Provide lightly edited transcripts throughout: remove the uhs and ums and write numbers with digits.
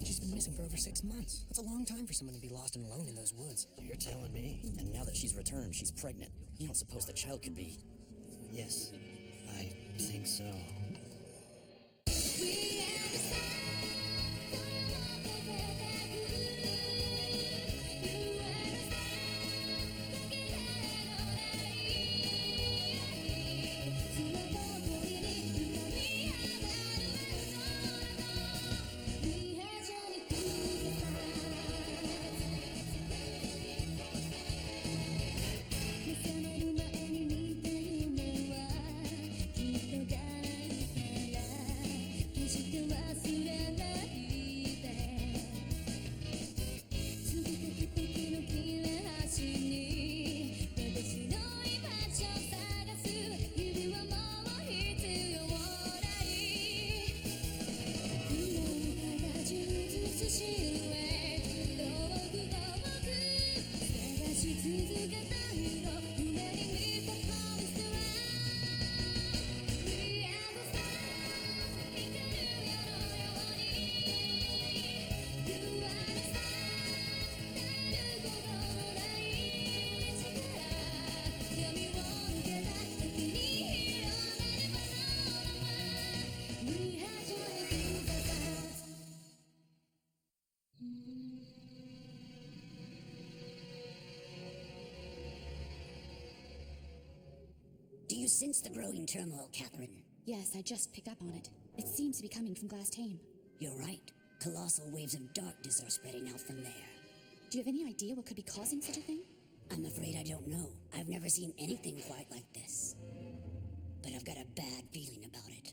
She's been missing for over 6 months. That's a long time for someone to be lost and alone in those woods. You're telling me? And now that she's returned, she's pregnant. You don't suppose the child could be... Yes, I think so. Do you sense the growing turmoil, Catherine? Yes, I just picked up on it. It seems to be coming from Glass Tame. You're right. Colossal waves of darkness are spreading out from there. Do you have any idea what could be causing such a thing? I'm afraid I don't know. I've never seen anything quite like this. But I've got a bad feeling about it.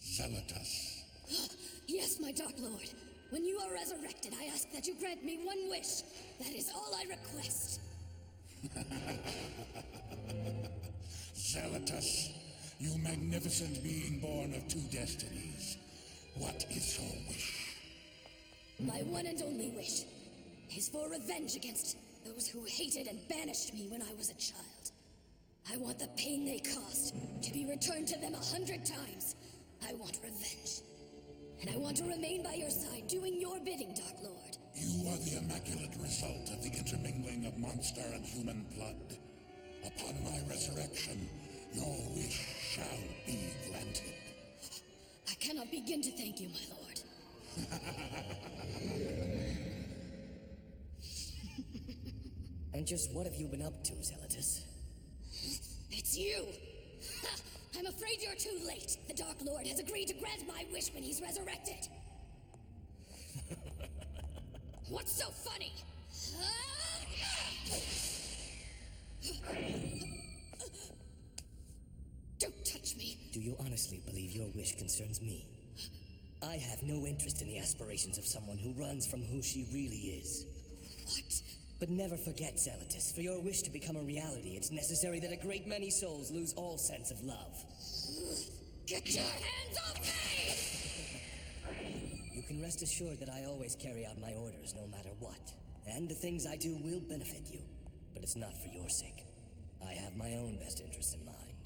Zealotus. Yes, my Dark Lord. When you are resurrected, I ask that you grant me one wish. That is all I request. Zealotus, you magnificent being born of 2 destinies. What is your wish? My one and only wish is for revenge against those who hated and banished me when I was a child. I want the pain they caused to be returned to them 100 times. I want revenge. And I want to remain by your side, doing your bidding, Dark Lord. You are the immaculate result of the intermingling of monster and human blood. Upon my resurrection, your wish shall be granted. I cannot begin to thank you, my lord. And just what have you been up to, Zealotus? It's you! Ha! I'm afraid you're too late. The Dark Lord has agreed to grant my wish when he's resurrected. What's so funny? Don't touch me. Do you honestly believe your wish concerns me? I have no interest in the aspirations of someone who runs from who she really is. What? But never forget, Zealotus, for your wish to become a reality, it's necessary that a great many souls lose all sense of love. Get your hands off me! You can rest assured that I always carry out my orders no matter what. And the things I do will benefit you. But it's not for your sake. I have my own best interests in mind.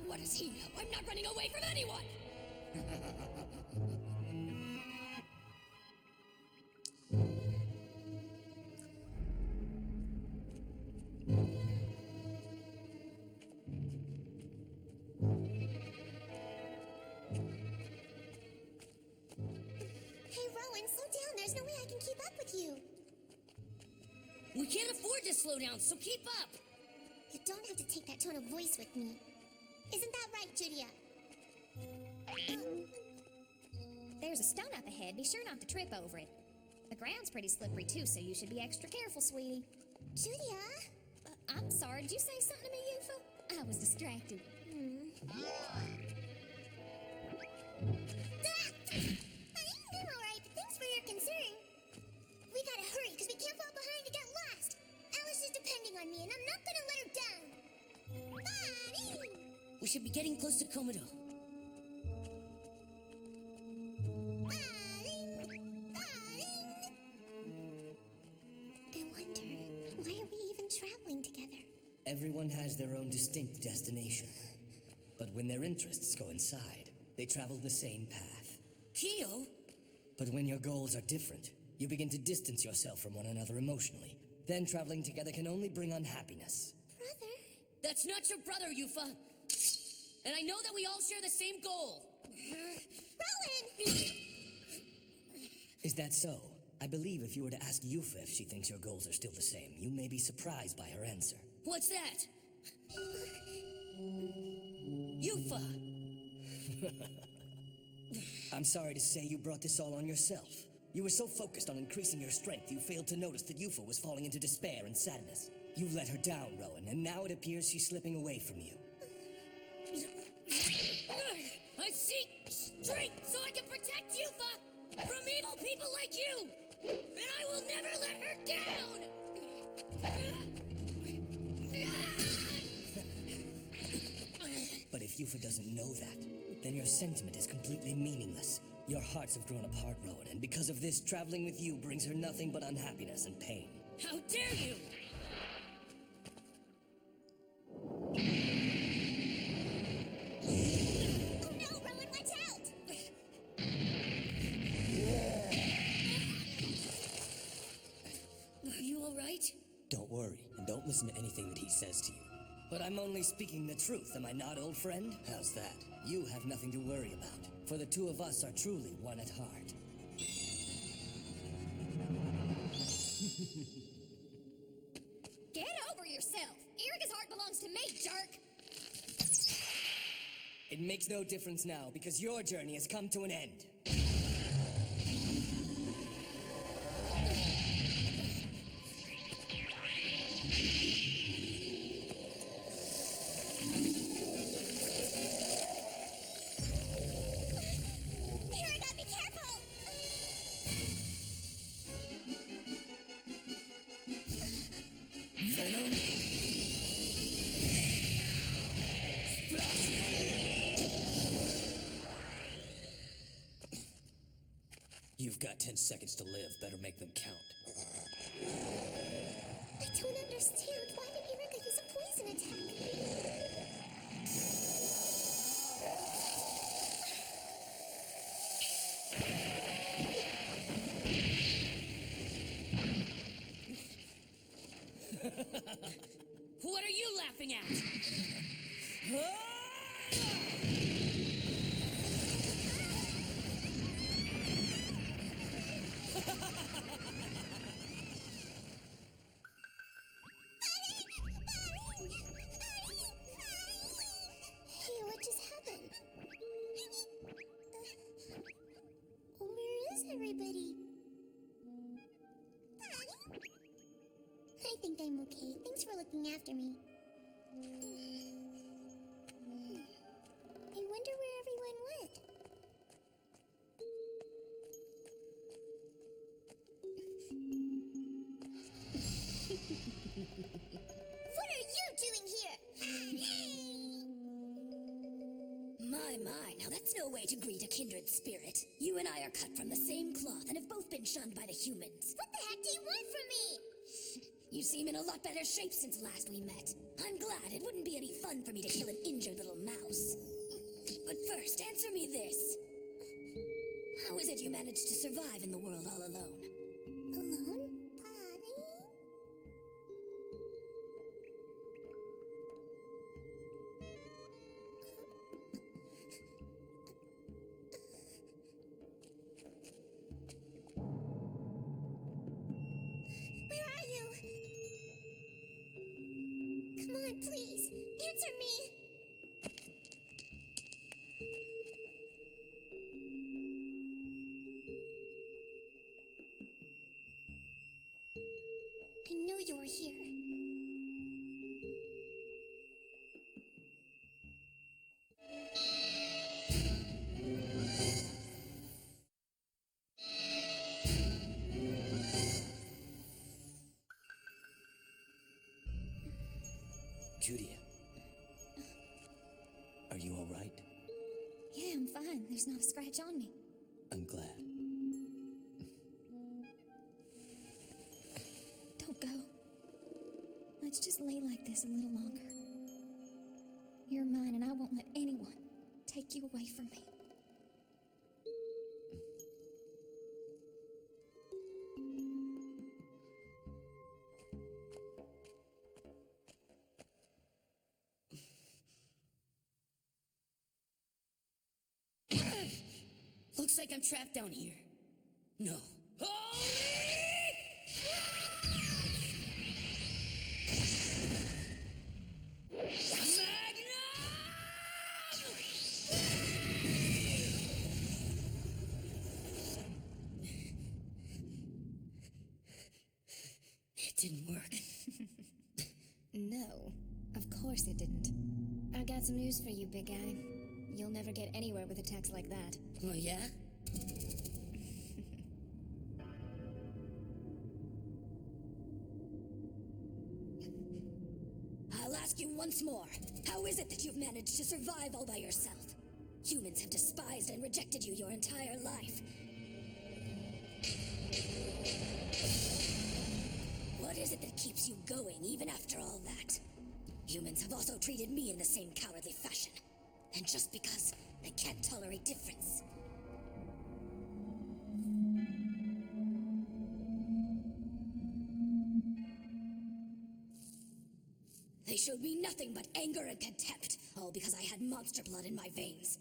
What does he know? I'm not running away from anyone! We can't afford to slow down, so keep up. You don't have to take that tone of voice with me. Isn't that right, Julia? There's a stone up ahead. Be sure not to trip over it. The ground's pretty slippery, too, so you should be extra careful, sweetie. Julia? I'm sorry. Did you say something to me, Yufa? I was distracted. I'm alright, but thanks for your concern. We gotta hurry, because we can't fall behind and get lost. Alice is depending on me, and I'm not gonna let her down. Buddy! We We should be getting close to Komodo. I wonder, why are we even traveling together? Everyone has their own distinct destination. But when their interests coincide, they travel the same path. Kyo? But when your goals are different, you begin to distance yourself from one another emotionally. Then traveling together can only bring unhappiness. Brother? That's not your brother, Yufa. And I know that we all share the same goal. Rowan! Is that so? I believe if you were to ask Yufa if she thinks your goals are still the same, you may be surprised by her answer. What's that? Yufa! I'm sorry to say you brought this all on yourself. You were so focused on increasing your strength, you failed to notice that Yufa was falling into despair and sadness. You let her down, Rowan, and now it appears she's slipping away from you. I seek strength so I can protect Yufa from evil people like you! And I will never let her down! But if Yufa doesn't know that, then your sentiment is completely meaningless. Your hearts have grown apart, Rowan, and because of this, traveling with you brings her nothing but unhappiness and pain. How dare you! Oh no, Rowan, watch out! Are you alright? Don't worry, and don't listen to anything that he says to you. But I'm only speaking the truth, am I not, old friend? How's that? You have nothing to worry about, for the two of us are truly one at heart. Get over yourself. Erica's heart belongs to me, jerk. It makes no difference now, because your journey has come to an end. Erica, be careful! Venom? You've got 10 seconds to live. Better make them count. I don't understand. Why did Erica use a poison attack? What are you laughing at? Hey, what just happened? Where is everybody? I think I'm okay. Thanks for looking after me. I wonder where everyone went. What are you doing here? My, now that's no way to greet a kindred spirit. You and I are cut from the same cloth and have both been shunned by the humans. What the heck do you want from me? You seem in a lot better shape since last we met. I'm glad. It wouldn't be any fun for me to kill an injured little mouse. But first, answer me this. How is it you managed to survive in the world all alone? Alone? Where are you? Come on, please. Answer me. I knew you were here. Judy. Are you all right? Yeah, I'm fine. There's not a scratch on me. I'm glad. Don't go. Let's just lay like this a little longer. You're mine, and I won't let anyone take you away from me. Looks like I'm trapped down here. No. It didn't work. No, of course it didn't. I got some news for you, big guy. You'll never get anywhere with attacks like that. Oh, yeah? I'll ask you once more. How is it that you've managed to survive all by yourself? Humans have despised and rejected you your entire life. What is it that keeps you going even after all that? Humans have also treated me in the same cowardly fashion. And just because they can't tolerate difference. They showed me nothing but anger and contempt, all because I had monster blood in my veins.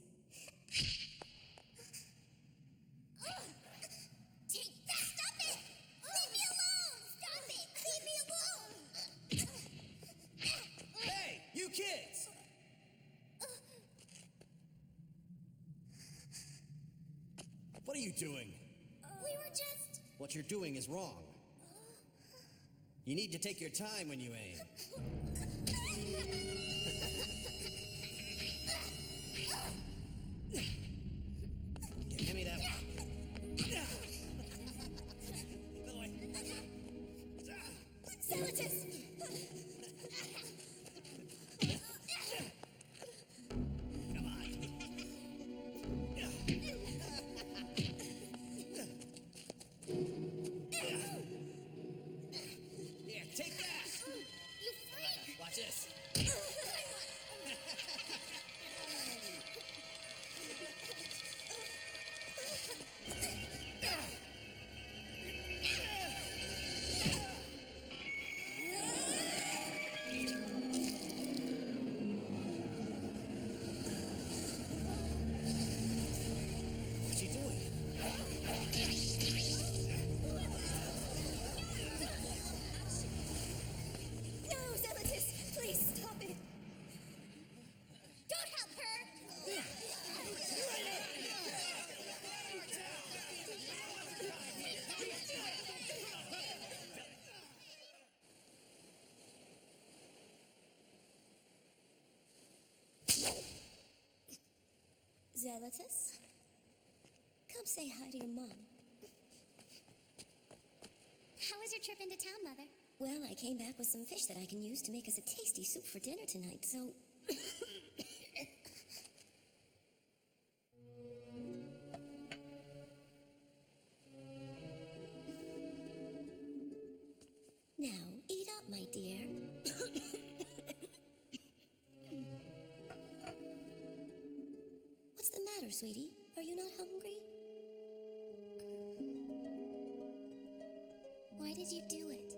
Take that! Stop it! Leave me alone! Stop it! Leave me alone! Hey, you kids! What are you doing? We were just... What you're doing is wrong. You need to take your time when you aim. Give me that one. Go away. Zealotus! Come on. Here, take that! You freak! Watch this. What's she doing? No, Zealotus! Please stop it! Don't help her! Zealotus? Come say hi to your mom. How was your trip into town, Mother? Well, I came back with some fish that I can use to make us a tasty soup for dinner tonight, so... Now, eat up, my dear. What's the matter, sweetie? Are you not hungry? Why did you do it?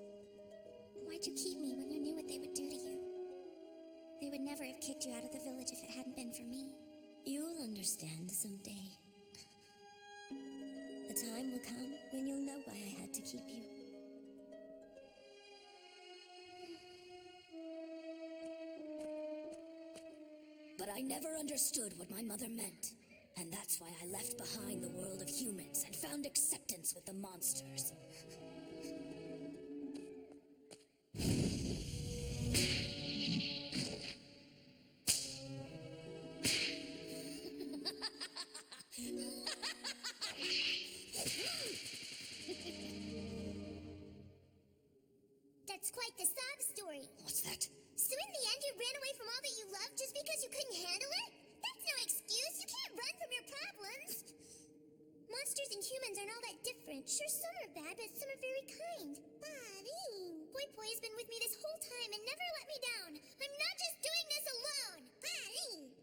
Why'd you keep me when you knew what they would do to you? They would never have kicked you out of the village if it hadn't been for me. You'll understand someday. The time will come when you'll know why I had to keep you. But I never understood what my mother meant. And that's why I left behind the world of humans and found acceptance with the monsters. That's quite the sob story. What's that? So in the end, you ran away from all that you loved just because you couldn't handle it? monsters and humans aren't all that different. Sure, some are bad, but some are very kind. Buddy. Poi Poi has been with me this whole time and never let me down. I'm not just doing this alone. Buddy.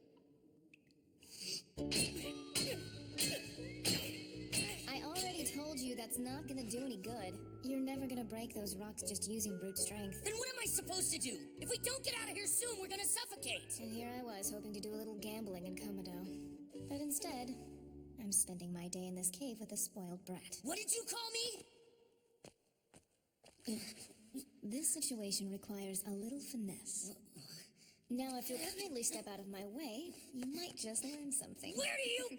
I already told you that's not gonna do any good. You're never gonna break those rocks just using brute strength. Then what am I supposed to do? If we don't get out of here soon, we're gonna suffocate. And here I was, hoping to do a little gambling in Komodo. But instead, I'm spending my day in this cave with a spoiled brat. What did you call me? This situation requires a little finesse. Now, if you'll kindly step out of my way, you might just learn something. Where do you...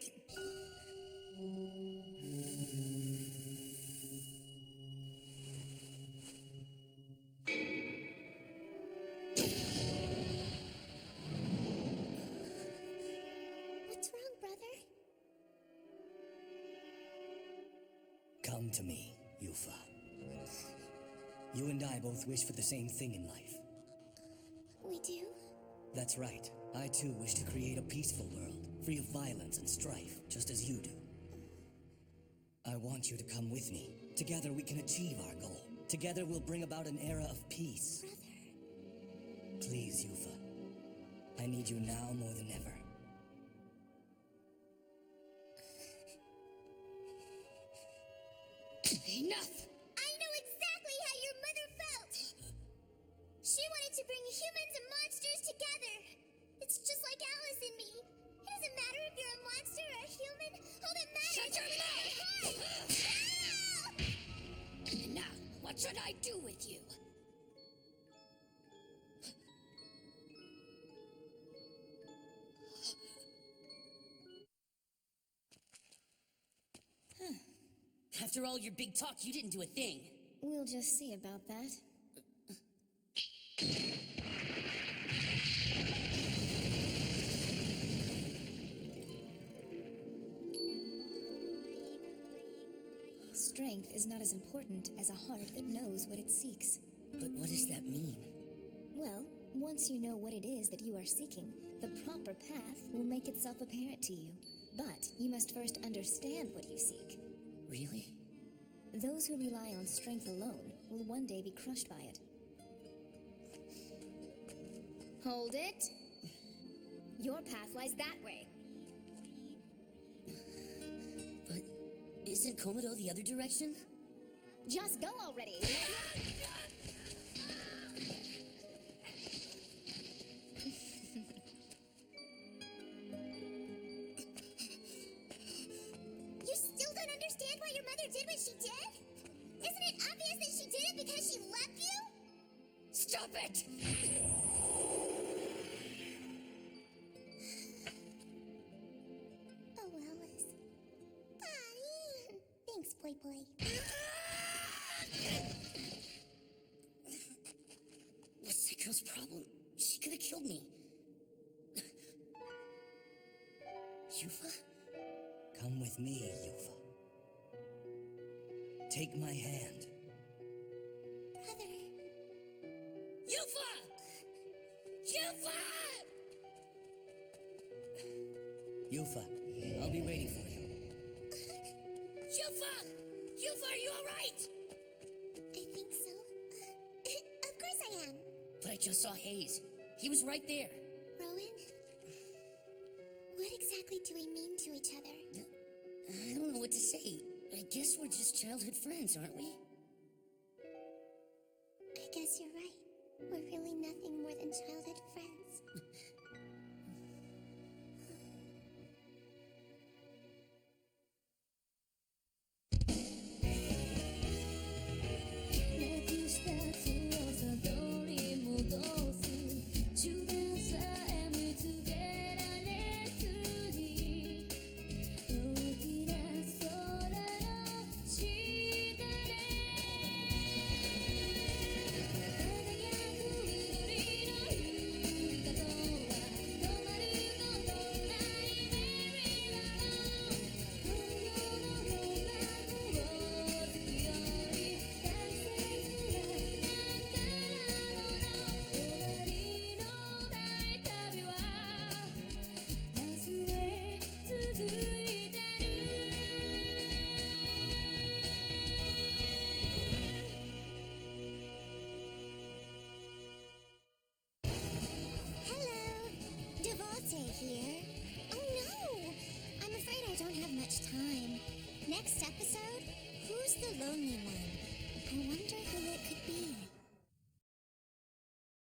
What's wrong, brother? Come to me, Yufa. You and I both wish for the same thing in life. We do? That's right. I too wish to create a peaceful world, free of violence and strife, just as you do. I want you to come with me. Together we can achieve our goal. Together we'll bring about an era of peace. Brother. Please, Yufa. I need you now more than ever. Enough! I know exactly how your mother felt! She wanted to bring humans and monsters together. It's just like Alice and me. It doesn't matter if you're a monster or a human. All that matters Shut your is mouth! that And now, what should I do with you? After all your big talk, you didn't do a thing. We'll just see about that. Strength is not as important as a heart that knows what it seeks. But what does that mean? Well, once you know what it is that you are seeking, the proper path will make itself apparent to you. But you must first understand what you seek. Really? Those who rely on strength alone will one day be crushed by it. Hold it. Your path lies that way. But isn't Komodo the other direction? Just go already. You still don't understand why your mother did what she did? Isn't it obvious that she did it because she loved you? Stop it! Oh, Alice. Bye. Thanks, Poi Poi. What's that girl's problem? She could have killed me. Yufa? Come with me, Yufa. Take my hand. Brother. Yufa! Yufa! Yufa, I'll be waiting for you. Yufa! Yufa, are you alright? I think so. Of course I am. But I just saw Hayes. He was right there. Rowan? What exactly do we mean to each other? I don't know what to say. I guess we're just childhood friends, aren't we? I guess you're right. We're really nothing more than childhood friends. the lonely one? I wonder who it could be.